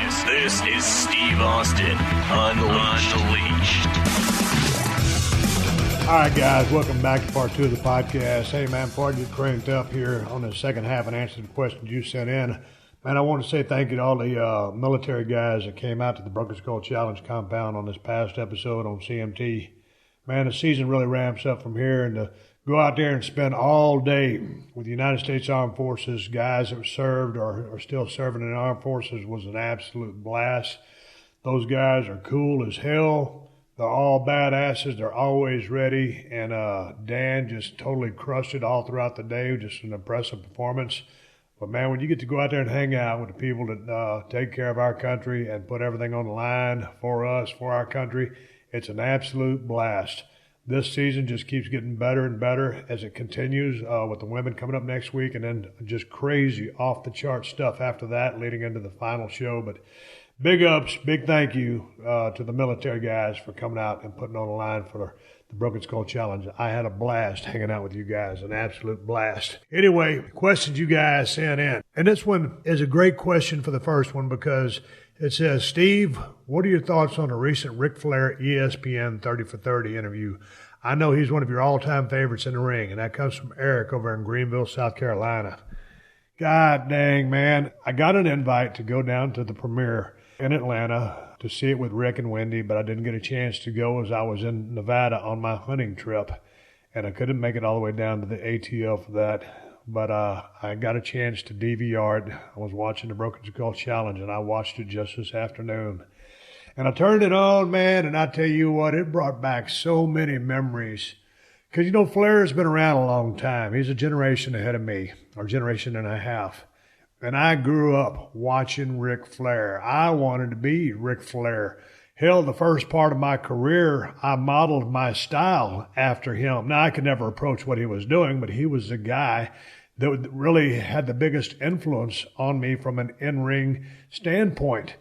This is Steve Austin Unleashed. All right, guys, welcome back to part 2 of the podcast. Hey, man, before I get cranked up here on the second half and answer the questions you sent in, man, I want to say thank you to all the military guys that came out to the Broken Skull Challenge compound on this past episode on CMT. Man, the season really ramps up from here, and to go out there and spend all day with the United States Armed Forces, guys that served or are still serving in the Armed Forces, was an absolute blast. Those guys are cool as hell. They're all badasses. They're always ready. And Dan just totally crushed it all throughout the day. Just an impressive performance. But, man, when you get to go out there and hang out with the people that take care of our country and put everything on the line for us, for our country, it's an absolute blast. This season just keeps getting better and better as it continues with the women coming up next week, and then just crazy off-the-chart stuff after that leading into the final show. But big ups, big thank you to the military guys for coming out and putting on the line for the Broken Skull Challenge. I had a blast hanging out with you guys, an absolute blast. Anyway, questions you guys sent in. And this one is a great question for the first one because it says, Steve, what are your thoughts on the recent Ric Flair ESPN 30 for 30 interview? I know he's one of your all-time favorites in the ring, and that comes from Eric over in Greenville, South Carolina. God dang, man. I got an invite to go down to the premiere in Atlanta to see it with Rick and Wendy, but I didn't get a chance to go as I was in Nevada on my hunting trip, and I couldn't make it all the way down to the ATL for that. But I got a chance to DVR it. I was watching the Broken Skull Challenge, and I watched it just this afternoon. And I turned it on, man, and I tell you what, it brought back so many memories. Because, you know, Flair has been around a long time. He's a generation ahead of me, or generation and a half. And I grew up watching Ric Flair. I wanted to be Ric Flair. Hell, the first part of my career, I modeled my style after him. Now, I could never approach what he was doing, but he was the guy that really had the biggest influence on me from an in-ring standpoint.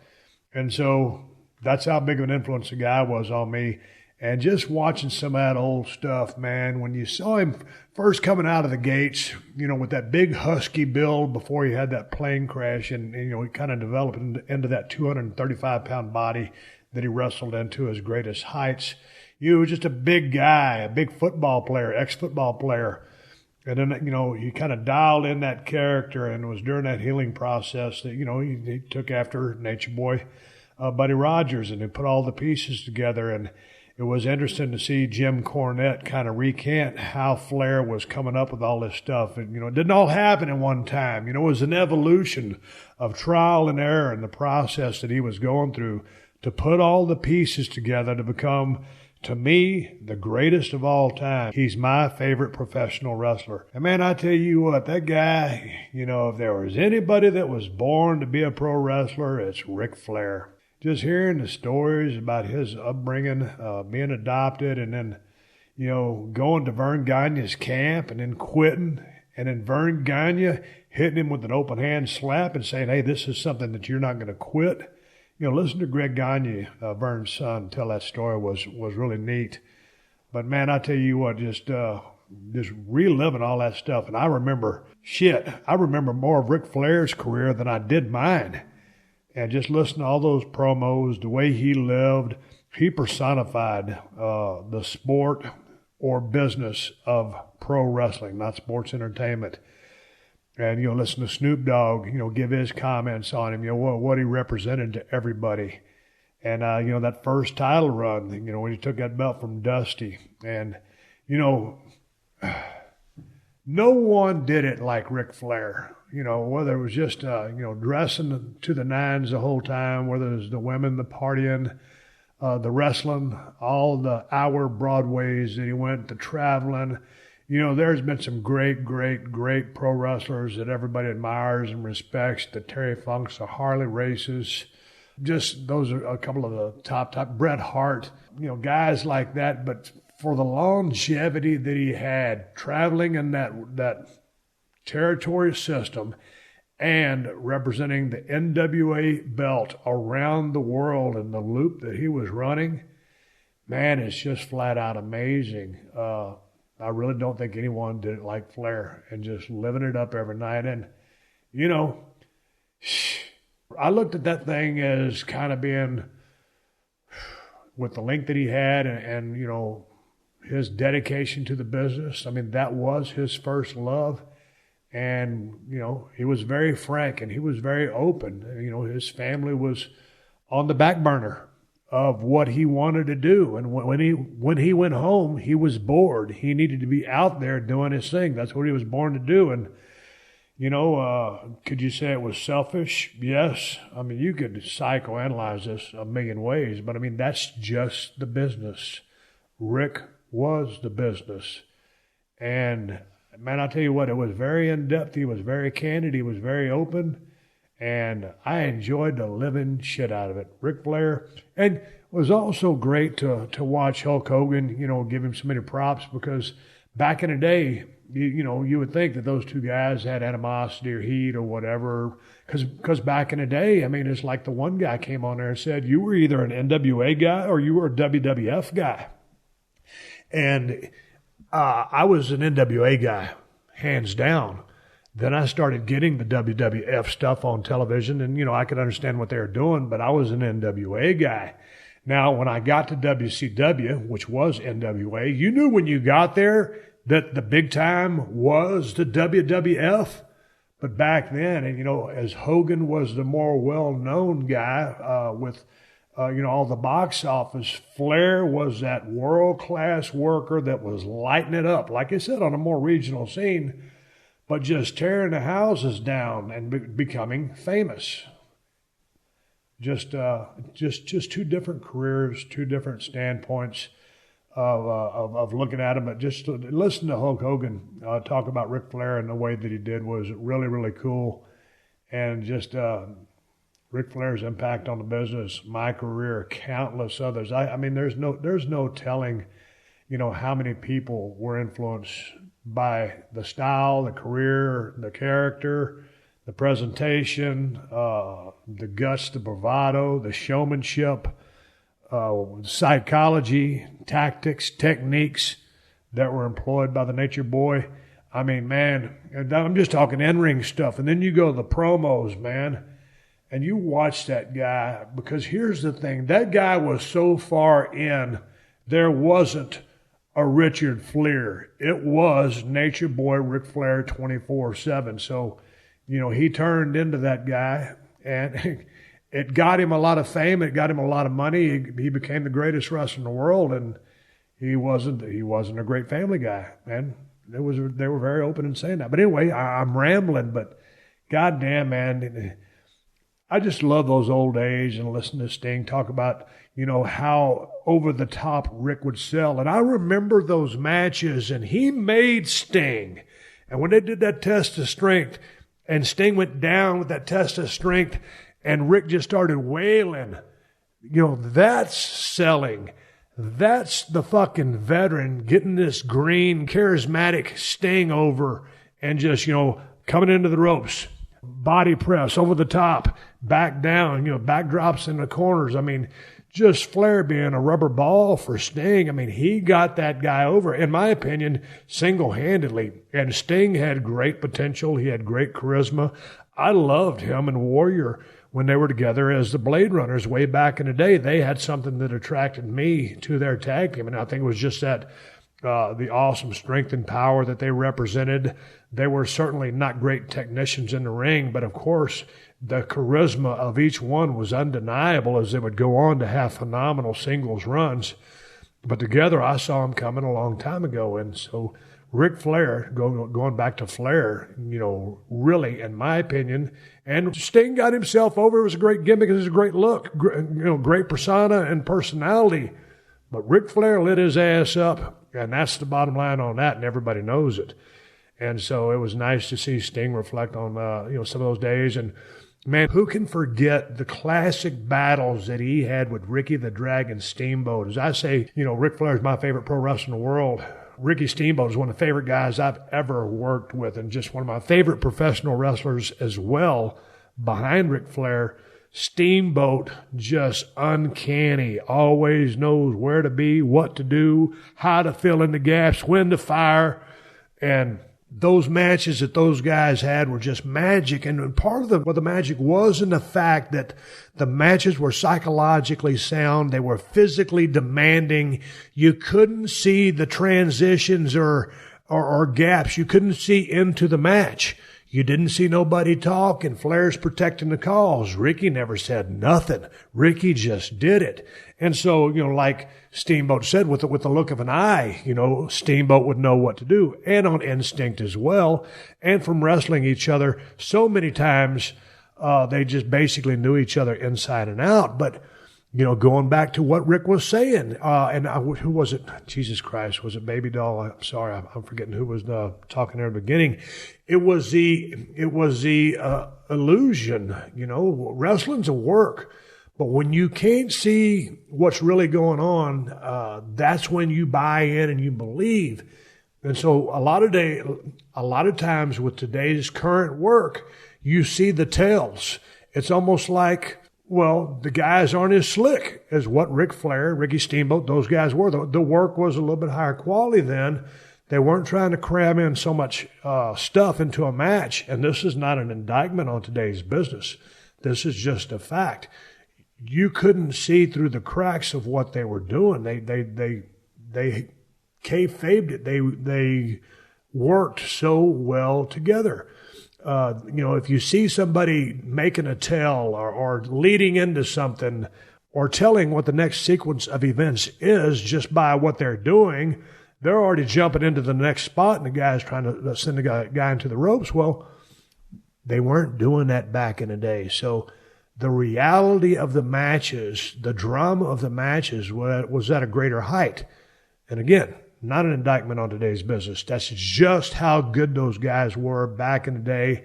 And so that's how big of an influence the guy was on me. And just watching some of that old stuff, man, when you saw him first coming out of the gates, you know, with that big husky build before he had that plane crash and you know, he kind of developed into that 235-pound body that he wrestled into his greatest heights. He was just a big guy, a big football player, ex-football player. And then, you know, he kind of dialed in that character, and it was during that healing process that, you know, he took after Nature Boy, Buddy Rogers, and he put all the pieces together. And it was interesting to see Jim Cornette kind of recant how Flair was coming up with all this stuff. And, you know, it didn't all happen in one time. You know, it was an evolution of trial and error in the process that he was going through to put all the pieces together to become, to me, the greatest of all time. He's my favorite professional wrestler. And, man, I tell you what, that guy, you know, if there was anybody that was born to be a pro wrestler, it's Ric Flair. Just hearing the stories about his upbringing, being adopted, and then, you know, going to Vern Gagne's camp and then quitting, and then Vern Gagne hitting him with an open hand slap and saying, hey, this is something that you're not going to quit. You know, listen to Greg Gagne, Vern's son, tell that story was really neat. But, man, I tell you what, just reliving all that stuff. And I remember more of Ric Flair's career than I did mine. And just listening to all those promos, the way he lived, he personified the sport or business of pro wrestling, not sports entertainment. And, you know, listen to Snoop Dogg, you know, give his comments on him, you know, what he represented to everybody. And, you know, that first title run, you know, when he took that belt from Dusty. And, you know, no one did it like Ric Flair. You know, whether it was just, you know, dressing to the nines the whole time, whether it was the women, the partying, the wrestling, all the hour Broadways that he went, the traveling. You know, there's been some great pro wrestlers that everybody admires and respects. The Terry Funks, the Harley Races. Just those are a couple of the top. Bret Hart, you know, guys like that. But for the longevity that he had, traveling in that territory system and representing the NWA belt around the world in the loop that he was running, man, it's just flat out amazing. I really don't think anyone did it like Flair, and just living it up every night. And, you know, I looked at that thing as kind of being, with the length that he had and you know, his dedication to the business. I mean, that was his first love. And, you know, he was very frank and he was very open. You know, his family was on the back burner of what he wanted to do. And when he went home, he was bored. He needed to be out there doing his thing. That's what he was born to do. And, you know, could you say it was selfish? Yes. I mean, you could psychoanalyze this a million ways, but I mean, that's just the business. Rick was the business. And man, I'll tell you what, it was very in-depth. He was very candid. He was very open. And I enjoyed the living shit out of it. Ric Flair. And it was also great to watch Hulk Hogan, you know, give him so many props, because back in the day, you know, you would think that those two guys had animosity or heat or whatever. Because back in the day, I mean, it's like the one guy came on there and said, you were either an NWA guy or you were a WWF guy. And I was an NWA guy, hands down. Then I started getting the WWF stuff on television, and, you know, I could understand what they were doing, but I was an NWA guy. Now, when I got to WCW, which was NWA, you knew when you got there that the big time was the WWF. But back then, and, you know, as Hogan was the more well-known guy with you know, all the box office, Flair was that world-class worker that was lighting it up, like I said, on a more regional scene, but just tearing the houses down and becoming famous. Just two different careers, two different standpoints of looking at him. But just to listen to Hulk Hogan talk about Ric Flair and the way that he did was really, really cool. And just Ric Flair's impact on the business, my career, countless others. I mean, there's no telling, you know, how many people were influenced by the style, the career, the character, the presentation, the guts, the bravado, the showmanship, psychology, tactics, techniques that were employed by the Nature Boy. I mean, man, I'm just talking in-ring stuff. And then you go to the promos, man. And you watch that guy, because here's the thing. That guy was so far in, there wasn't a Richard Flair. It was Nature Boy Ric Flair 24/7. So, you know, he turned into that guy, and it got him a lot of fame. It got him a lot of money. He became the greatest wrestler in the world, and he wasn't a great family guy, man. They were very open in saying that. But anyway, I'm rambling, but goddamn, man, I just love those old days and listen to Sting talk about, you know, how over the top Rick would sell. And I remember those matches, and he made Sting. And when they did that test of strength, and Sting went down with that test of strength, and Rick just started wailing, you know, that's selling. That's the fucking veteran getting this green, charismatic Sting over and just, you know, coming into the ropes. Body press over the top, back down, you know, backdrops in the corners. I mean, just Flair being a rubber ball for Sting. I mean, he got that guy over, in my opinion, single-handedly. And Sting had great potential. He had great charisma. I loved him and Warrior when they were together as the Blade Runners way back in the day. They had something that attracted me to their tag team, and I think it was just that the awesome strength and power that they represented. They were certainly not great technicians in the ring, but of course the charisma of each one was undeniable as they would go on to have phenomenal singles runs. But together, I saw them coming a long time ago. And so Ric Flair, going back to Flair, you know, really, in my opinion, and Sting got himself over. It was a great gimmick. It was a great look, you know, great persona and personality. But Ric Flair lit his ass up. And that's the bottom line on that, and everybody knows it. And so it was nice to see Sting reflect on, you know, some of those days. And, man, who can forget the classic battles that he had with Ricky the Dragon Steamboat? As I say, you know, Ric Flair is my favorite pro wrestler in the world. Ricky Steamboat is one of the favorite guys I've ever worked with, and just one of my favorite professional wrestlers as well behind Ric Flair. Steamboat, just uncanny, always knows where to be, what to do, how to fill in the gaps, when to fire. And those matches that those guys had were just magic. And part of what the magic was in the fact that the matches were psychologically sound. They were physically demanding. You couldn't see the transitions or gaps. You couldn't see into the match. You didn't see nobody talk, and Flair's protecting the calls. Ricky never said nothing. Ricky just did it. And so, like Steamboat said, with the look of an eye, Steamboat would know what to do, and on instinct as well, and from wrestling each other so many times, they just basically knew each other inside and out. But, going back to what Rick was saying, who was it? Jesus Christ, was it Baby Doll? I'm sorry, I'm forgetting who was talking there at the beginning. It was the illusion. Wrestling's a work, but when you can't see what's really going on, that's when you buy in and you believe. And so a lot of times with today's current work, you see the tells. It's almost like, well, the guys aren't as slick as what Ric Flair, Ricky Steamboat, those guys were. The work was a little bit higher quality then. They weren't trying to cram in so much stuff into a match. And this is not an indictment on today's business. This is just a fact. You couldn't see through the cracks of what they were doing. They kayfabed it. They worked so well together. If you see somebody making a tell or leading into something or telling what the next sequence of events is just by what they're doing, they're already jumping into the next spot and the guy's trying to send the guy into the ropes. Well, they weren't doing that back in the day. So the reality of the matches, the drama of the matches was at a greater height. And again, not an indictment on today's business. That's just how good those guys were back in the day.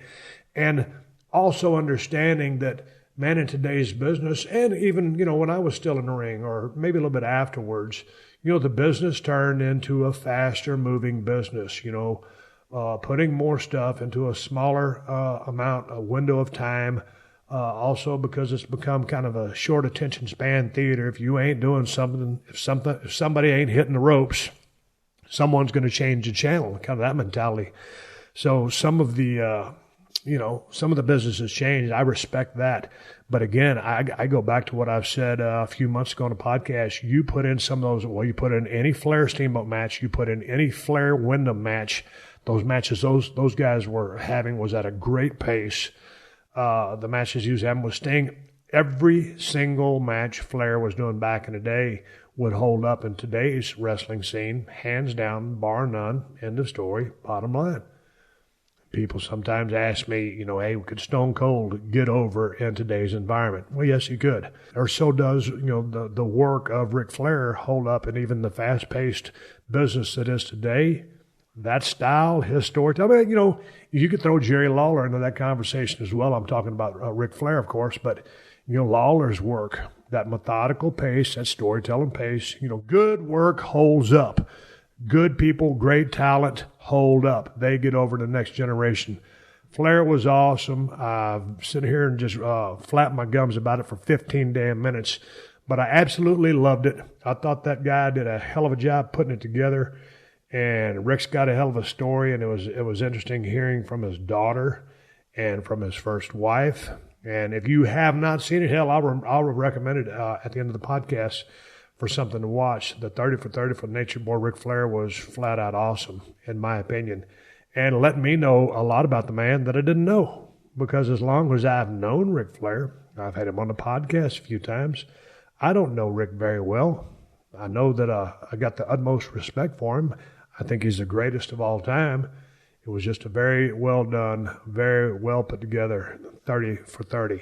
And also understanding that, man, in today's business, and even, when I was still in the ring or maybe a little bit afterwards, the business turned into a faster moving business, putting more stuff into a smaller a window of time. Also because it's become kind of a short attention span theater. If you ain't doing something, if somebody ain't hitting the ropes, someone's going to change the channel, kind of that mentality. So some of the business has changed. I respect that. But again, I go back to what I've said a few months ago on a podcast. You put in some of those, you put in any Flair Steamboat match, you put in any Flair Wyndham match, those matches those guys were having was at a great pace. The matches he was having with Sting, every single match Flair was doing back in the day would hold up in today's wrestling scene, hands down, bar none, end of story, bottom line. People sometimes ask me, hey, could Stone Cold get over in today's environment? Well, yes, he could. Or so does, the work of Ric Flair hold up in even the fast-paced business that is today. That style, his story. I mean, you could throw Jerry Lawler into that conversation as well. I'm talking about Ric Flair, of course, but, Lawler's work, that methodical pace, that storytelling pace, good work holds up. Good people, great talent, hold up. They get over to the next generation. Flair was awesome. I'm sitting here and just flapping my gums about it for 15 damn minutes. But I absolutely loved it. I thought that guy did a hell of a job putting it together. And Rick's got a hell of a story. And it was interesting hearing from his daughter and from his first wife. And if you have not seen it, hell, I'll recommend it at the end of the podcast for something to watch. The 30 for 30 for Nature Boy Ric Flair was flat out awesome, in my opinion. And let me know a lot about the man that I didn't know. Because as long as I've known Ric Flair, I've had him on the podcast a few times, I don't know Rick very well. I know that I got the utmost respect for him. I think he's the greatest of all time. It was just a very well done, very well put together 30 for 30.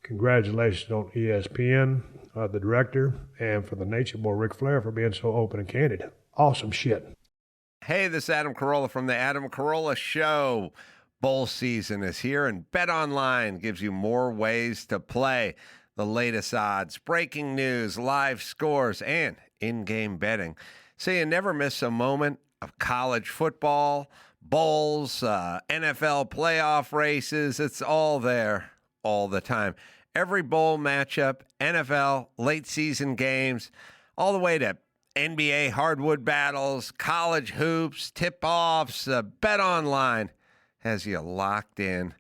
Congratulations on ESPN, the director, and for the Nature Boy Ric Flair for being so open and candid. Awesome shit. Hey, this is Adam Carolla from the Adam Carolla Show. Bowl season is here, and BetOnline gives you more ways to play. The latest odds, breaking news, live scores, and in-game betting. So you never miss a moment of college football, bowls, NFL playoff races. It's all there all the time. Every bowl matchup, NFL, late season games, all the way to NBA hardwood battles, college hoops, tip-offs. BetOnline has you locked in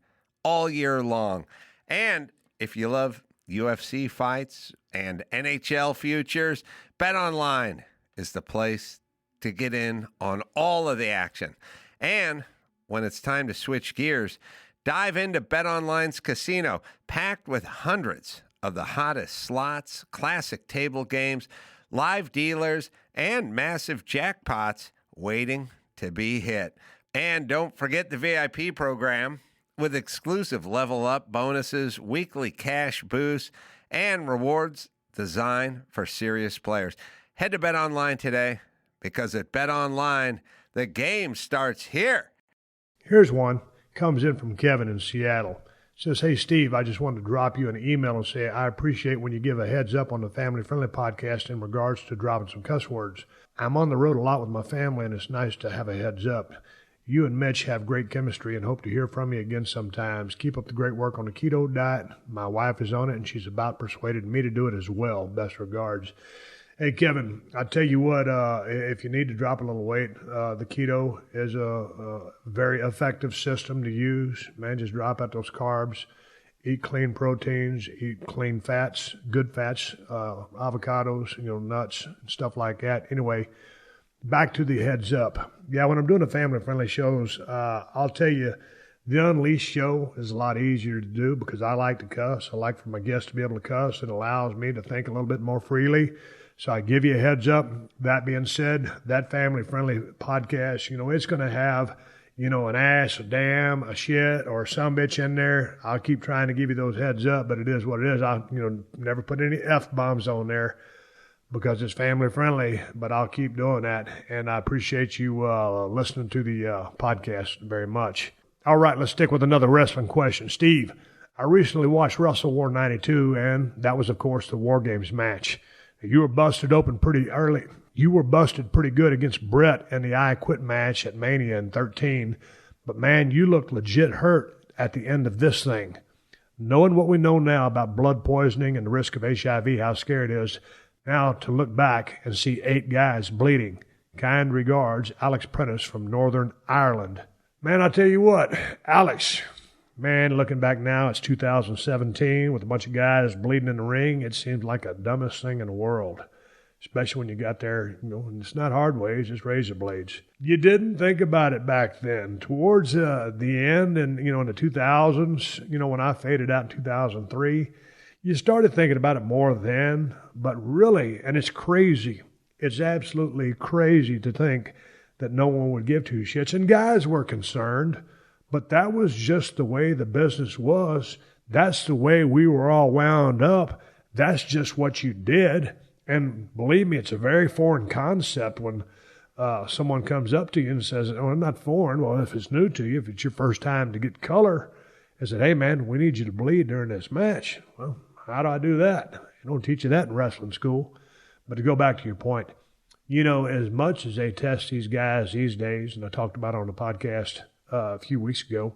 all year long. And if you love UFC fights and NHL futures, BetOnline is the place to get in on all of the action. And when it's time to switch gears, dive into BetOnline's casino, packed with hundreds of the hottest slots, classic table games, live dealers, and massive jackpots waiting to be hit. And don't forget the VIP program with exclusive level up bonuses, weekly cash boosts, and rewards designed for serious players. Head to BetOnline today, because at BetOnline, the game starts here. Here's one. Comes in from Kevin in Seattle. Says, hey, Steve, I just wanted to drop you an email and say I appreciate when you give a heads up on the family-friendly podcast in regards to dropping some cuss words. I'm on the road a lot with my family, and it's nice to have a heads up. You and Mitch have great chemistry and hope to hear from you again sometimes. Keep up the great work on the keto diet. My wife is on it, and she's about persuaded me to do it as well. Best regards. Hey, Kevin, I tell you what, if you need to drop a little weight, the keto is a very effective system to use. Man, just drop out those carbs, eat clean proteins, eat clean fats, good fats, avocados, nuts, stuff like that. Anyway, back to the heads up. Yeah, when I'm doing the family-friendly shows, I'll tell you, the Unleashed show is a lot easier to do because I like to cuss. I like for my guests to be able to cuss. It allows me to think a little bit more freely. So I give you a heads up. That being said, that family-friendly podcast, it's going to have, an ass, a damn, a shit, or some bitch in there. I'll keep trying to give you those heads up, but it is what it is. I'll, never put any F-bombs on there because it's family-friendly, but I'll keep doing that. And I appreciate you listening to the podcast very much. All right, let's stick with another wrestling question. Steve, I recently watched WrestleWar 92, and that was, of course, the War Games match. You were busted open pretty early. You were busted pretty good against Brett in the I Quit match at Mania in 13. But, man, you looked legit hurt at the end of this thing. Knowing what we know now about blood poisoning and the risk of HIV, how scary it is, now to look back and see 8 guys bleeding. Kind regards, Alex Prentice from Northern Ireland. Man, I tell you what, Alex, man, looking back now, it's 2017 with a bunch of guys bleeding in the ring. It seems like the dumbest thing in the world, especially when you got there, and it's not hard ways, it's razor blades. You didn't think about it back then. Towards the end and, in the 2000s, when I faded out in 2003, you started thinking about it more then. But really, and it's crazy, it's absolutely crazy to think that no one would give 2 shits. And guys were concerned. But that was just the way the business was. That's the way we were all wound up. That's just what you did. And believe me, it's a very foreign concept when someone comes up to you and says, oh, I'm not foreign. Well, if it's new to you, if it's your first time to get color, I said, hey, man, we need you to bleed during this match. Well, how do I do that? They don't teach you that in wrestling school. But to go back to your point, as much as they test these guys these days, and I talked about it on the podcast a few weeks ago,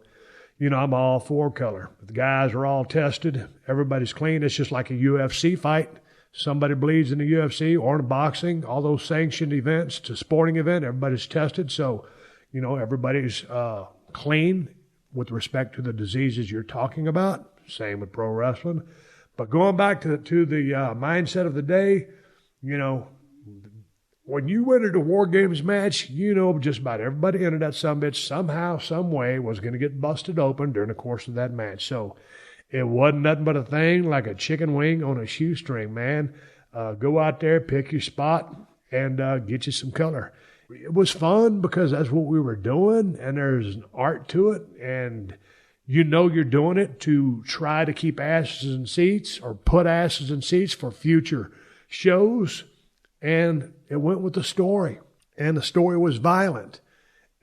I'm all for color. The guys are all tested. Everybody's clean. It's just like a UFC fight. Somebody bleeds in the UFC or in boxing, all those sanctioned events, it's a sporting event. Everybody's tested. So, everybody's clean with respect to the diseases you're talking about. Same with pro wrestling. But going back to the mindset of the day, when you went into a War Games match, just about everybody in that sumbitch somehow, some way was going to get busted open during the course of that match. So it wasn't nothing but a thing like a chicken wing on a shoestring, man. Go out there, pick your spot, and get you some color. It was fun because that's what we were doing, and there's an art to it, and you're doing it to try to keep asses in seats or put asses in seats for future shows. And it went with the story. And the story was violent.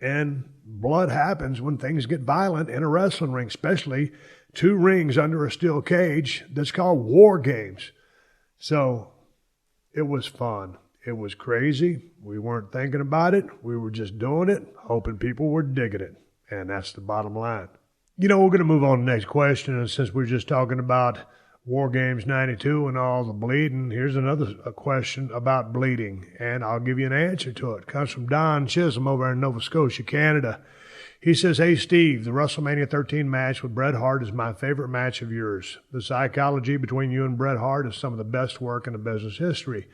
And blood happens when things get violent in a wrestling ring, especially 2 rings under a steel cage that's called War Games. So it was fun. It was crazy. We weren't thinking about it. We were just doing it, hoping people were digging it. And that's the bottom line. We're going to move on to the next question. And since we're just talking about War Games 92 and all the bleeding. Here's another question about bleeding, and I'll give you an answer to it. It comes from Don Chisholm over in Nova Scotia, Canada. He says, "Hey, Steve, the WrestleMania 13 match with Bret Hart is my favorite match of yours. The psychology between you and Bret Hart is some of the best work in the business history.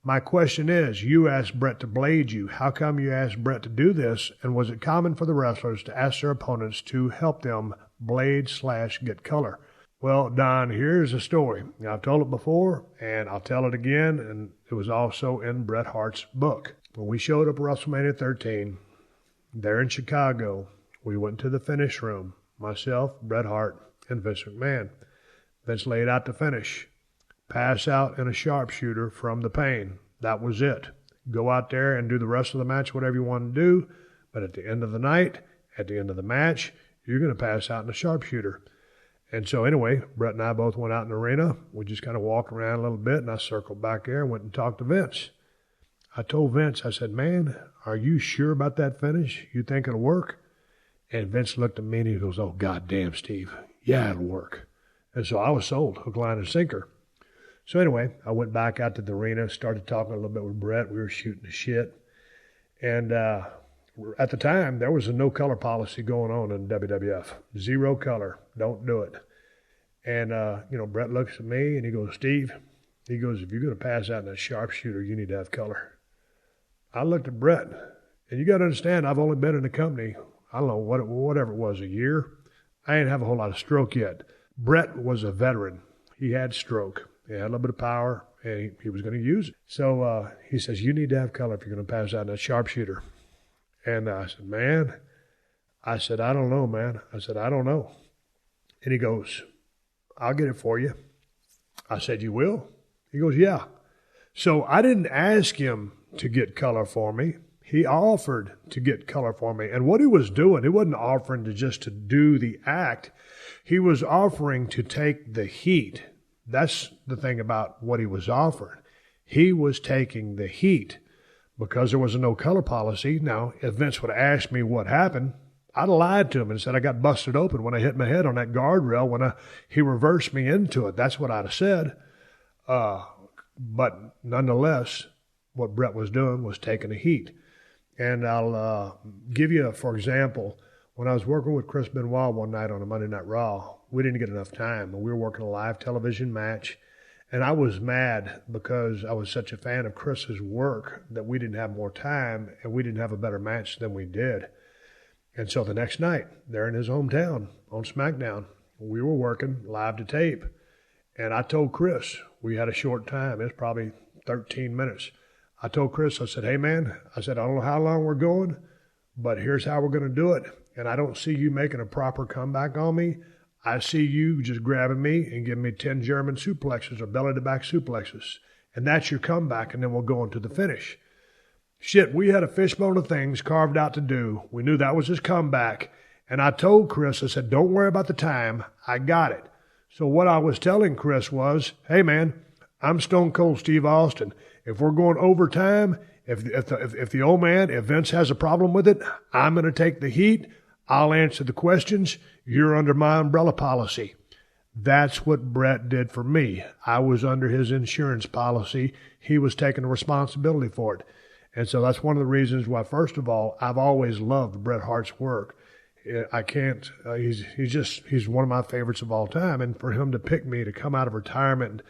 My question is, you asked Bret to blade you. How come you asked Bret to do this, and was it common for the wrestlers to ask their opponents to help them blade/get color?" Well, Don, here's the story. I've told it before, and I'll tell it again, and it was also in Bret Hart's book. When we showed up at WrestleMania 13, there in Chicago, we went to the finish room, myself, Bret Hart, and Vince McMahon. Vince laid out the finish. Pass out in a sharpshooter from the pain. That was it. Go out there and do the rest of the match, whatever you want to do, but at the end of the night, at the end of the match, you're going to pass out in a sharpshooter. And so anyway, Bret and I both went out in the arena. We just kind of walked around a little bit, and I circled back there and went and talked to Vince. I told Vince, I said, "Man, are you sure about that finish? You think it'll work?" And Vince looked at me and he goes, "Oh, goddamn, Steve. Yeah, it'll work." And so I was sold, hook, line, and sinker. So anyway, I went back out to the arena, started talking a little bit with Bret. We were shooting the shit. And at the time, there was a no-color policy going on in WWF. 0 color. Don't do it. And, Bret looks at me and he goes, "Steve," he goes, "if you're going to pass out in a sharpshooter, you need to have color." I looked at Bret, and you got to understand, I've only been in the company, I don't know, whatever it was, a year. I didn't have a whole lot of stroke yet. Bret was a veteran. He had stroke. He had a little bit of power, and he was going to use it. So he says, "You need to have color if you're going to pass out in a sharpshooter." And I said, "Man," I said, "I don't know, man." I said, "I don't know." And he goes, "I'll get it for you." I said, "You will?" He goes, "Yeah." So I didn't ask him to get color for me. He offered to get color for me. And what he was doing, he wasn't offering to do the act. He was offering to take the heat. That's the thing about what he was offering. He was taking the heat because there was a no color policy. Now, if Vince would have asked me what happened, I'd have lied to him and said I got busted open when I hit my head on that guardrail when he reversed me into it. That's what I'd have said. But nonetheless, what Bret was doing was taking the heat. And I'll give you, for example, when I was working with Chris Benoit one night on a Monday Night Raw, we didn't get enough time. And we were working a live television match. And I was mad because I was such a fan of Chris's work that we didn't have more time and we didn't have a better match than we did. And so the next night, there in his hometown on SmackDown, we were working live to tape. And I told Chris, we had a short time. It was probably 13 minutes. I told Chris, I said, "Hey, man," I said, "I don't know how long we're going, but here's how we're going to do it. And I don't see you making a proper comeback on me. I see you just grabbing me and giving me 10 German suplexes or belly-to-back suplexes. And that's your comeback, and then we'll go into the finish." Shit, we had a fishbone of things carved out to do. We knew that was his comeback. And I told Chris, I said, "Don't worry about the time. I got it." So what I was telling Chris was, "Hey, man, I'm Stone Cold Steve Austin. If we're going overtime, if the old man, if Vince has a problem with it, I'm going to take the heat. I'll answer the questions. You're under my umbrella policy." That's what Bret did for me. I was under his insurance policy. He was taking the responsibility for it. And so that's one of the reasons why, first of all, I've always loved Bret Hart's work. I can't, he's one of my favorites of all time. And for him to pick me to come out of retirement,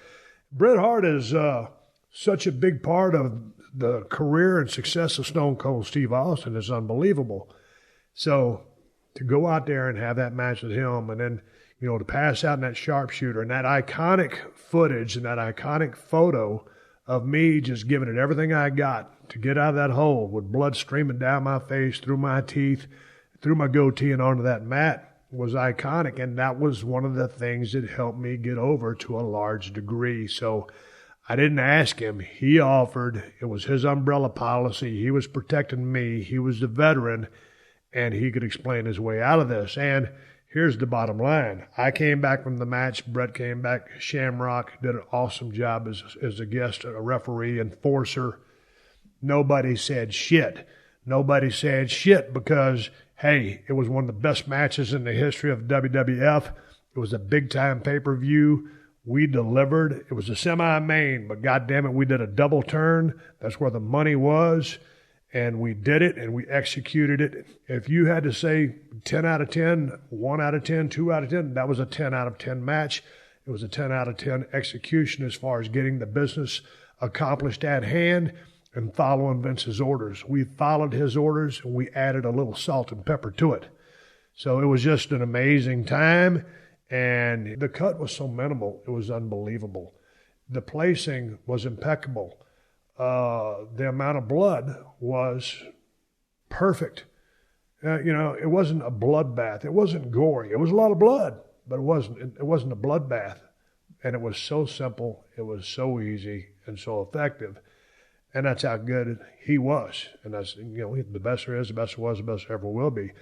Bret Hart is such a big part of the career and success of Stone Cold Steve Austin is unbelievable. So to go out there and have that match with him and then, to pass out in that sharpshooter and that iconic footage and that iconic photo of me just giving it everything I got to get out of that hole with blood streaming down my face, through my teeth, through my goatee and onto that mat was iconic. And that was one of the things that helped me get over to a large degree. So I didn't ask him. He offered. It was his umbrella policy. He was protecting me. He was the veteran, and he could explain his way out of this. And here's the bottom line. I came back from the match. Bret came back. Shamrock did an awesome job as a guest, a referee, enforcer. Nobody said shit. Nobody said shit because, hey, it was one of the best matches in the history of WWF. It was a big-time pay-per-view. We delivered. It was a semi-main, but goddamn it, we did a double turn. That's where the money was, and we did it, and we executed it. If you had to say 10 out of 10, 1 out of 10, 2 out of 10, that was a 10 out of 10 match. It was a 10 out of 10 execution as far as getting the business accomplished at hand and following Vince's orders. We followed his orders, and we added a little salt and pepper to it. So it was just an amazing time. And the cut was so minimal, it was unbelievable. The placing was impeccable. The amount of blood was perfect. It wasn't a bloodbath. It wasn't gory. It was a lot of blood, but it wasn't a bloodbath. And it was so simple. It was so easy and so effective. And that's how good he was. And that's, the best there is, the best there was, the best there ever will be.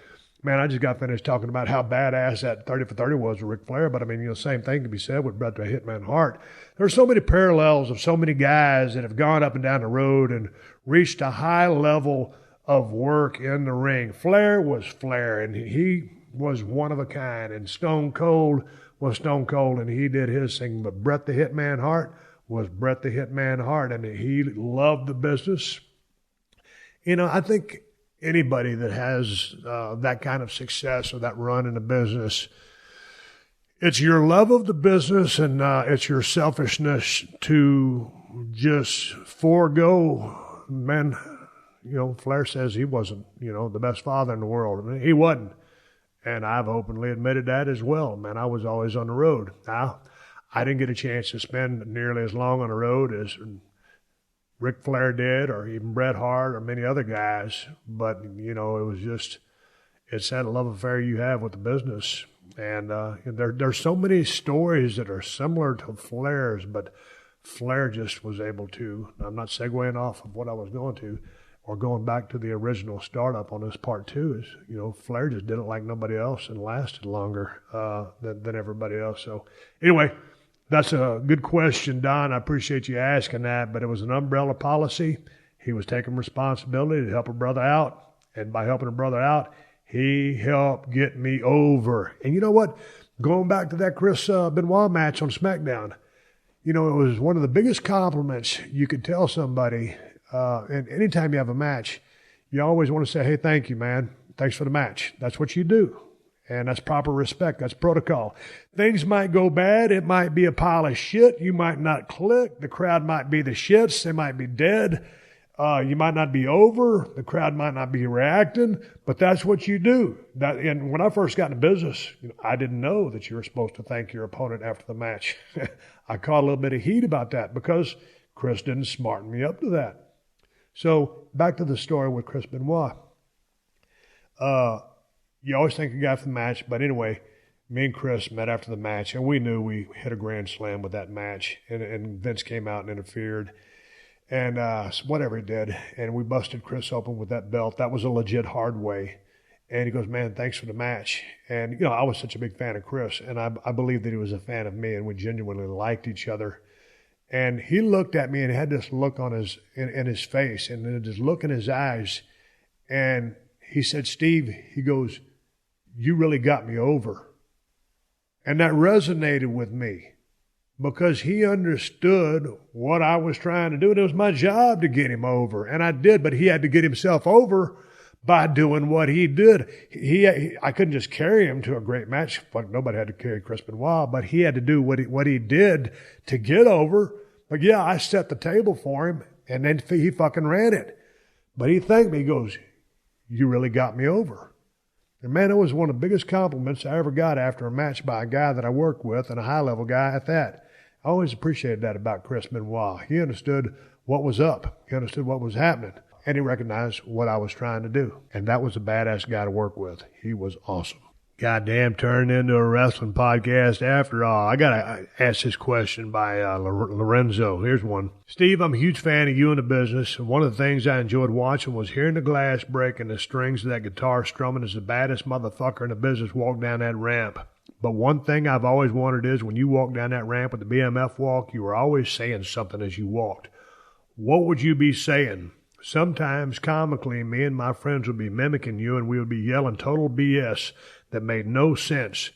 Man, I just got finished talking about how badass that 30 for 30 was with Ric Flair, but I mean, same thing can be said with Bret the Hitman Hart. There's so many parallels of so many guys that have gone up and down the road and reached a high level of work in the ring. Flair was Flair, and he was one of a kind, and Stone Cold was Stone Cold, and he did his thing. But Bret the Hitman Hart was Bret the Hitman Hart, and he loved the business. I think anybody that has that kind of success or that run in the business, it's your love of the business and it's your selfishness to just forego. Man, Flair says he wasn't, the best father in the world. I mean, he wasn't. And I've openly admitted that as well. Man, I was always on the road. Now, I didn't get a chance to spend nearly as long on the road as Ric Flair did, or even Bret Hart, or many other guys. But, it was just, it's that love affair you have with the business. And there's so many stories that are similar to Flair's, but Flair just was able to, I'm not segueing off of what I was going to, or going back to the original startup on this part two, is, Flair just did it like nobody else and lasted longer than everybody else. So anyway, that's a good question, Don. I appreciate you asking that, but it was an umbrella policy. He was taking responsibility to help a brother out, and by helping a brother out, he helped get me over. And you know what? Going back to that Chris Benoit match on SmackDown, it was one of the biggest compliments you could tell somebody. And anytime you have a match, you always want to say, hey, thank you, man. Thanks for the match. That's what you do. And that's proper respect. That's protocol. Things might go bad. It might be a pile of shit. You might not click. The crowd might be the shits. They might be dead. You might not be over. The crowd might not be reacting. But that's what you do. And when I first got into business, I didn't know that you were supposed to thank your opponent after the match. I caught a little bit of heat about that because Chris didn't smarten me up to that. So back to the story with Chris Benoit. You always thank a guy for the match, but anyway, me and Chris met after the match, and we knew we hit a grand slam with that match, and Vince came out and interfered, and whatever he did, and we busted Chris open with that belt. That was a legit hard way, and he goes, man, thanks for the match. And, I was such a big fan of Chris, and I believe that he was a fan of me, and we genuinely liked each other. And he looked at me and had this look on in his face, and then this look in his eyes, and he said, Steve, he goes, you really got me over. And that resonated with me because he understood what I was trying to do. And it was my job to get him over. And I did, but he had to get himself over by doing what he did. I couldn't just carry him to a great match. Fuck, nobody had to carry Chris Benoit, but he had to do what he did to get over. But yeah, I set the table for him, and then he fucking ran it. But he thanked me. He goes, you really got me over. And man, it was one of the biggest compliments I ever got after a match by a guy that I worked with, and a high-level guy at that. I always appreciated that about Chris Benoit. He understood what was up. He understood what was happening. And he recognized what I was trying to do. And that was a badass guy to work with. He was awesome. Goddamn, turned into a wrestling podcast after all. I got to ask this question by Lorenzo. Here's one. Steve, I'm a huge fan of you in the business. And one of the things I enjoyed watching was hearing the glass break and the strings of that guitar strumming as the baddest motherfucker in the business walk down that ramp. But one thing I've always wondered is when you walk down that ramp with the BMF walk, you were always saying something as you walked. What would you be saying? Sometimes, comically, me and my friends would be mimicking you, and we would be yelling total BS that made no sense.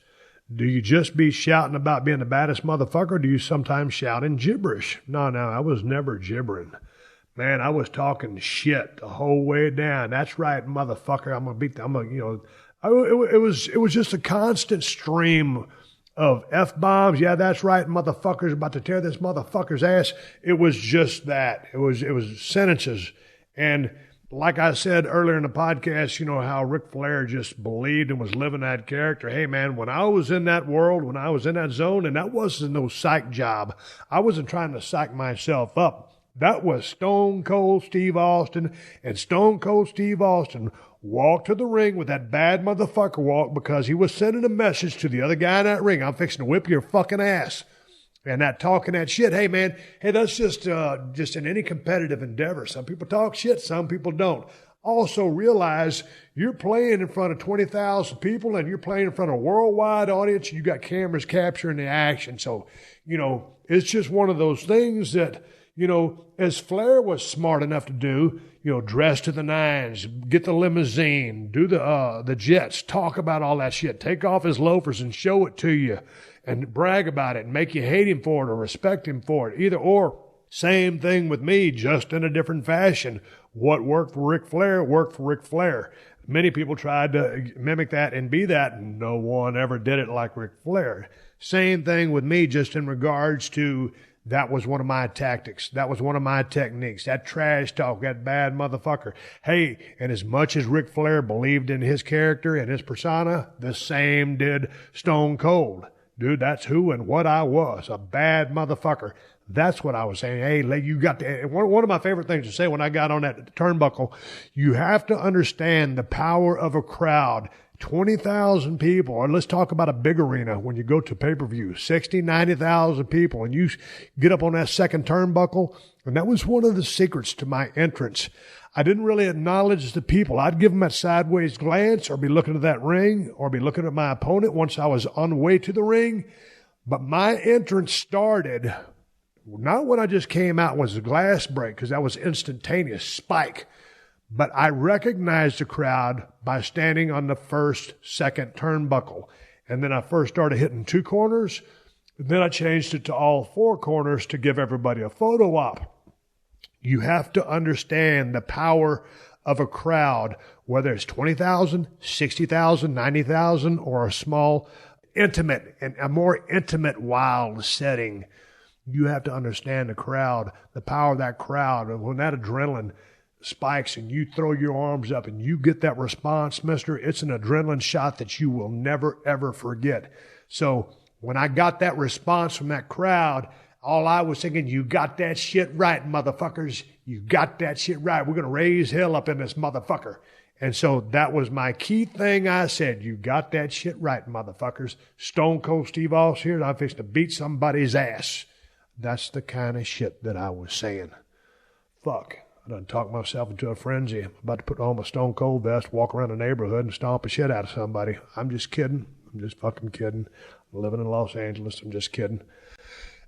Do you just be shouting about being the baddest motherfucker, or do you sometimes shout in gibberish? No, I was never gibbering. Man, I was talking shit the whole way down. That's right, motherfucker. I'm gonna beat them. It was just a constant stream of F-bombs. Yeah, that's right, motherfucker's about to tear this motherfucker's ass. It was just that. It was sentences. And like I said earlier in the podcast, how Ric Flair just believed and was living that character. Hey, man, when I was in that world, when I was in that zone, and that wasn't no psych job, I wasn't trying to psych myself up. That was Stone Cold Steve Austin, and Stone Cold Steve Austin walked to the ring with that bad motherfucker walk because he was sending a message to the other guy in that ring. I'm fixing to whip your fucking ass. And that talking that shit, hey, man, that's just in any competitive endeavor. Some people talk shit, some people don't. Also realize you're playing in front of 20,000 people and you're playing in front of a worldwide audience. You got cameras capturing the action. So, it's just one of those things that, as Flair was smart enough to do, dress to the nines, get the limousine, do the jets, talk about all that shit, take off his loafers and show it to you and brag about it and make you hate him for it or respect him for it. Either or. Same thing with me, just in a different fashion. What worked for Ric Flair worked for Ric Flair. Many people tried to mimic that and be that, and no one ever did it like Ric Flair. Same thing with me, just in regards to that was one of my tactics. That was one of my techniques. That trash talk, that bad motherfucker. Hey, and as much as Ric Flair believed in his character and his persona, the same did Stone Cold. Dude, that's who and what I was, a bad motherfucker. That's what I was saying. Hey, you got to, one of my favorite things to say when I got on that turnbuckle, you have to understand the power of a crowd. 20,000 people, or let's talk about a big arena when you go to pay-per-view, 60, 90,000 people, and you get up on that second turnbuckle, and that was one of the secrets to my entrance. I didn't really acknowledge the people. I'd give them that sideways glance or be looking at that ring or be looking at my opponent once I was on the way to the ring. But my entrance started, not when I just came out was a glass break, because that was instantaneous, spike. But I recognized the crowd by standing on the first, second turnbuckle. And then I first started hitting 2 corners. Then I changed it to all 4 corners to give everybody a photo op. You have to understand the power of a crowd, whether it's 20,000, 60,000, 90,000, or a small, intimate, and a more intimate, wild setting. You have to understand the crowd, the power of that crowd. And when that adrenaline spikes and you throw your arms up and you get that response, mister, it's an adrenaline shot that you will never, ever forget. So when I got that response from that crowd, all I was thinking, you got that shit right, motherfuckers. You got that shit right. We're going to raise hell up in this motherfucker. And so that was my key thing I said. You got that shit right, motherfuckers. Stone Cold Steve Austin here, and I'm fixing to beat somebody's ass. That's the kind of shit that I was saying. Fuck. I done talked myself into a frenzy. I'm about to put on my Stone Cold vest, walk around the neighborhood, and stomp the shit out of somebody. I'm just kidding. I'm just fucking kidding. I'm living in Los Angeles. I'm just kidding.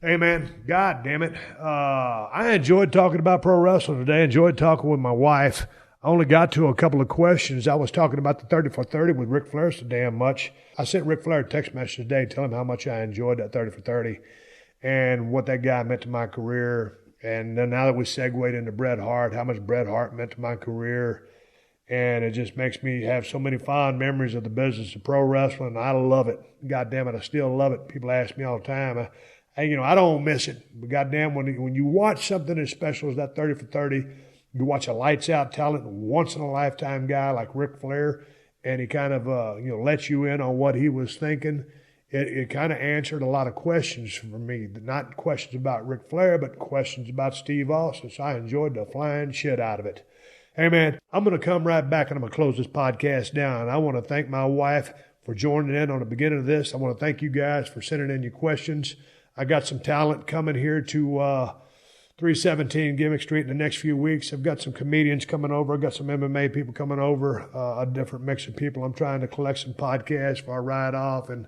Hey, man, God damn it. I enjoyed talking about pro wrestling today. I enjoyed talking with my wife. I only got to a couple of questions. I was talking about the 30 for 30 with Ric Flair so damn much. I sent Ric Flair a text message today telling him how much I enjoyed that 30 for 30 and what that guy meant to my career. And then now that we segued into Bret Hart, how much Bret Hart meant to my career. And it just makes me have so many fond memories of the business of pro wrestling. I love it. God damn it, I still love it. People ask me all the time. I don't miss it. But goddamn, when you watch something as special as that 30 for 30, you watch a lights out talent, once in a lifetime guy like Ric Flair, and he kind of lets you in on what he was thinking. It kind of answered a lot of questions for me. Not questions about Ric Flair, but questions about Steve Austin. So I enjoyed the flying shit out of it. Hey, man, I'm going to come right back and I'm going to close this podcast down. I want to thank my wife for joining in on the beginning of this. I want to thank you guys for sending in your questions. I got some talent coming here to 317 Gimmick Street in the next few weeks. I've got some comedians coming over. I've got some MMA people coming over, a different mix of people. I'm trying to collect some podcasts for our ride off, and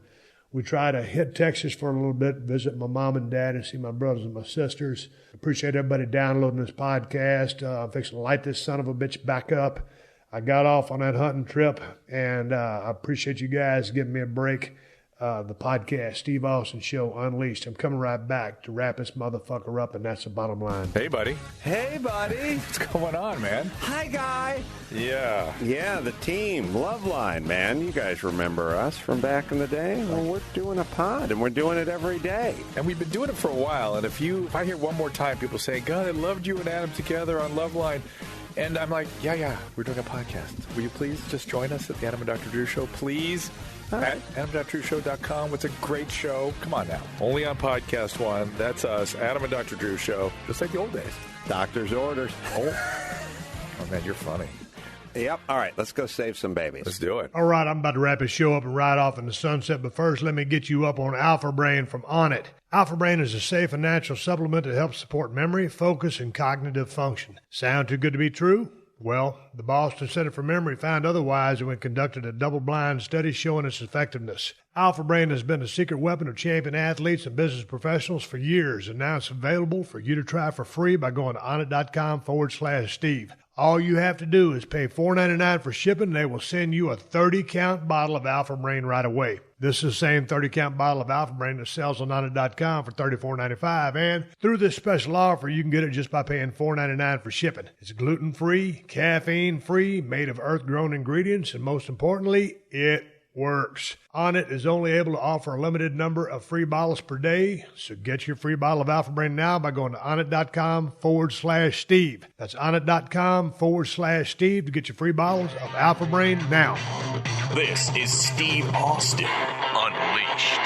we try to hit Texas for a little bit, visit my mom and dad and see my brothers and my sisters. Appreciate everybody downloading this podcast. I'm fixing to light this son of a bitch back up. I got off on that hunting trip, and I appreciate you guys giving me a break. the podcast, Steve Austin Show Unleashed. I'm coming right back to wrap this motherfucker up, and that's the bottom line. Hey, buddy. Hey, buddy. What's going on, man? Hi, guy. Yeah. Yeah, the team, Loveline, man. You guys remember us from back in the day? Well, we're doing a pod, and we're doing it every day. And we've been doing it for a while, and if I hear one more time people say, God, I loved you and Adam together on Loveline, and I'm like, yeah, we're doing a podcast. Will you please just join us at the Adam and Dr. Drew Show, please? At AdamandDrDrewShow.com. It's a great show. Come on now. Only on PodcastOne. That's us, Adam and Dr. Drew Show, just like the old days. Doctor's orders. Oh, man, you're funny. Yep. All right, let's go save some babies. Let's do it. All right, I'm about to wrap this show up and ride off in the sunset, but first let me get you up on Alpha Brain from Onnit. Alpha Brain is a safe and natural supplement that helps support memory, focus, and cognitive function. Sound too good to be true? Well, the Boston Center for Memory found otherwise when conducted a double-blind study showing its effectiveness. Alpha Brain has been a secret weapon of champion athletes and business professionals for years, and now it's available for you to try for free by going to onnit.com/Steve. All you have to do is pay $4.99 for shipping, and they will send you a 30-count bottle of Alpha Brain right away. This is the same 30-count bottle of Alpha Brain that sells on onnit.com for $34.95, and through this special offer, you can get it just by paying $4.99 for shipping. It's gluten-free, caffeine-free, made of earth-grown ingredients, and most importantly, it works. Onnit is only able to offer a limited number of free bottles per day, so get your free bottle of Alpha Brain now by going to onnit.com/Steve. That's onnit.com/Steve to get your free bottles of Alpha Brain now. This is Steve Austin Unleashed.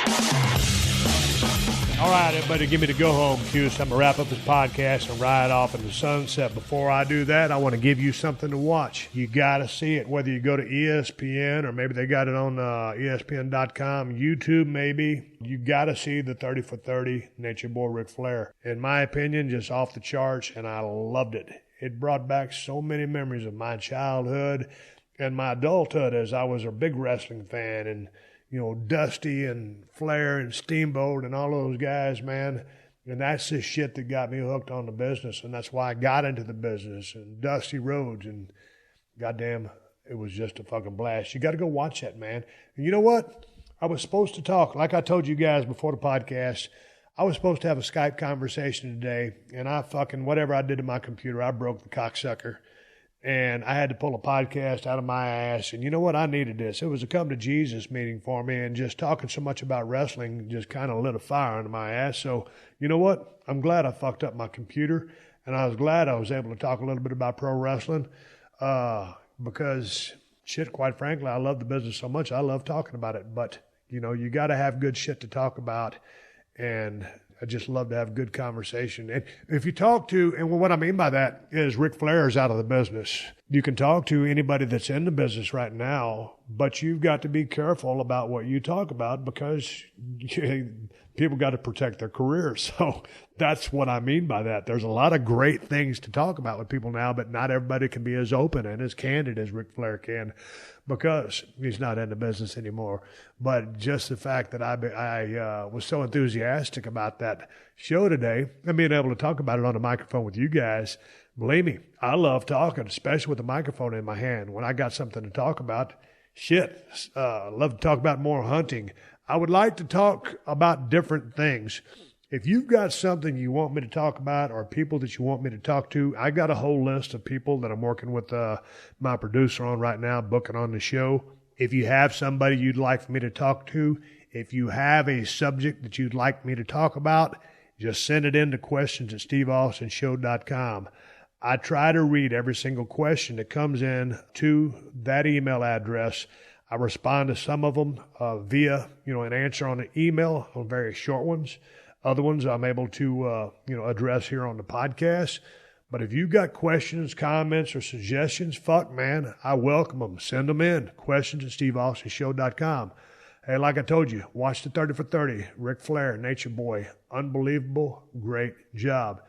All right, everybody, give me the go-home cue. So I'm going to wrap up this podcast and ride off in the sunset. Before I do that, I want to give you something to watch. You got to see it, whether you go to ESPN or maybe they got it on ESPN.com, YouTube maybe. You got to see the 30 for 30 Nature Boy Ric Flair. In my opinion, just off the charts, and I loved it. It brought back so many memories of my childhood and my adulthood as I was a big wrestling fan, and you know, Dusty and Flair and Steamboat and all those guys, man. And that's the shit that got me hooked on the business, and that's why I got into the business. And Dusty Rhodes, and goddamn, it was just a fucking blast. You got to go watch that, man. And you know what? I was supposed to talk, like I told you guys before the podcast, I was supposed to have a Skype conversation today, and I fucking, whatever I did to my computer, I broke the cocksucker. And I had to pull a podcast out of my ass. And you know what? I needed this. It was a come to Jesus meeting for me. And just talking so much about wrestling just kind of lit a fire under my ass. So you know what? I'm glad I fucked up my computer. And I was glad I was able to talk a little bit about pro wrestling. Because, shit, quite frankly, I love the business so much. I love talking about it. But, you know, you got to have good shit to talk about. And I just love to have good conversation. And if you talk to, and what I mean by that is Ric Flair is out of the business. You can talk to anybody that's in the business right now, but you've got to be careful about what you talk about because people got to protect their careers. So that's what I mean by that. There's a lot of great things to talk about with people now, but not everybody can be as open and as candid as Ric Flair can because he's not in the business anymore. But just the fact that I was so enthusiastic about that show today and being able to talk about it on the microphone with you guys, believe me, I love talking, especially with the microphone in my hand. When I got something to talk about, I love to talk about more hunting. I would like to talk about different things. If you've got something you want me to talk about or people that you want me to talk to, I got a whole list of people that I'm working with my producer on right now, booking on the show. If you have somebody you'd like for me to talk to, if you have a subject that you'd like me to talk about, just send it in to questions@steveaustinshow.com. I try to read every single question that comes in to that email address. I respond to some of them via, an answer on an email on very short ones. Other ones I'm able to, address here on the podcast. But if you've got questions, comments, or suggestions, fuck, man, I welcome them. Send them in. questions@steveaustinshow.com. Hey, like I told you, watch the 30 for 30. Ric Flair, Nature Boy. Unbelievable. Great job.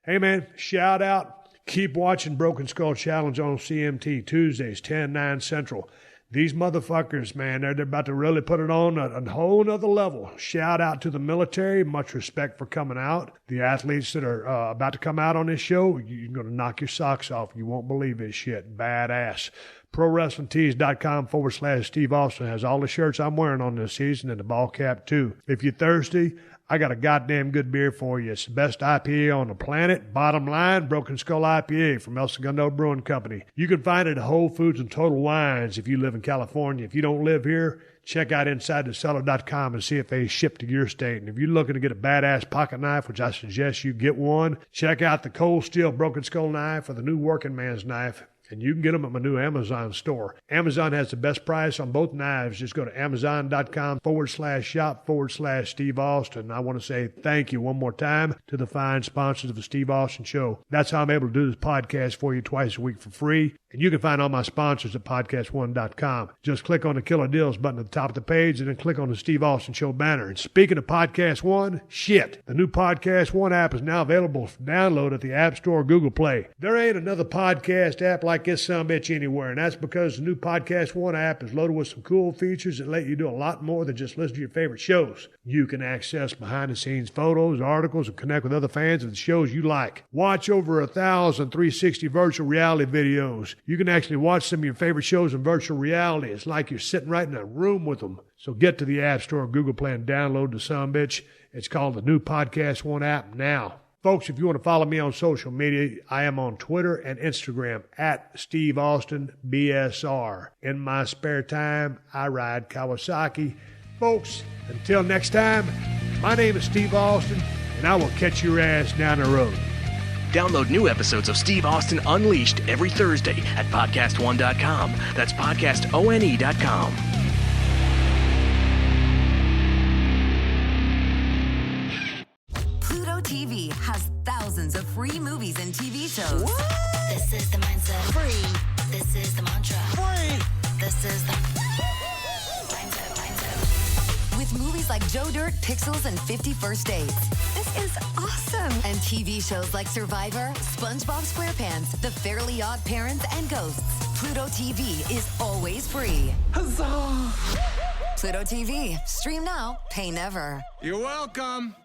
Hey, man, shout out. Keep watching Broken Skull Challenge on CMT Tuesdays, 10, 9 Central. These motherfuckers, man, they're about to really put it on a whole nother level. Shout out to the military. Much respect for coming out. The athletes that are about to come out on this show, you're going to knock your socks off. You won't believe this shit. Badass. ProWrestlingTees.com/Steve Austin has all the shirts I'm wearing on this season and the ball cap too. If you're thirsty, I got a goddamn good beer for you. It's the best IPA on the planet. Bottom line, Broken Skull IPA from El Segundo Brewing Company. You can find it at Whole Foods and Total Wines if you live in California. If you don't live here, check out InsideTheCellar.com and see if they ship to your state. And if you're looking to get a badass pocket knife, which I suggest you get one, check out the Cold Steel Broken Skull knife or the new Working Man's knife. And you can get them at my new Amazon store. Amazon has the best price on both knives. Just go to Amazon.com/shop/Steve Austin. I want to say thank you one more time to the fine sponsors of the Steve Austin Show. That's how I'm able to do this podcast for you twice a week for free. And you can find all my sponsors at PodcastOne.com. Just click on the Killer Deals button at the top of the page and then click on the Steve Austin Show banner. And speaking of Podcast One, the new Podcast One app is now available for download at the App Store or Google Play. There ain't another podcast app like this sumbitch anywhere, and that's because the new Podcast One app is loaded with some cool features that let you do a lot more than just listen to your favorite shows. You can access behind-the-scenes photos, articles, and connect with other fans of the shows you like. Watch over 1,000 360 virtual reality videos. You can actually watch some of your favorite shows in virtual reality. It's like you're sitting right in a room with them. So get to the App Store or Google Play and download the sumbitch. It's called the new Podcast One app now. Folks, if you want to follow me on social media, I am on Twitter and Instagram at Steve Austin BSR. In my spare time, I ride Kawasaki. Folks, until next time, my name is Steve Austin, and I will catch your ass down the road. Download new episodes of Steve Austin Unleashed every Thursday at PodcastOne.com. That's PodcastOne.com. TV has thousands of free movies and TV shows. What? This is the mindset. Free. This is the mantra. Free. This is the mindset. With movies like Joe Dirt, Pixels, and 50 First Dates. This is awesome. And TV shows like Survivor, SpongeBob SquarePants, The Fairly Odd Parents, and Ghosts. Pluto TV is always free. Huzzah! Pluto TV. Stream now, pay never. You're welcome.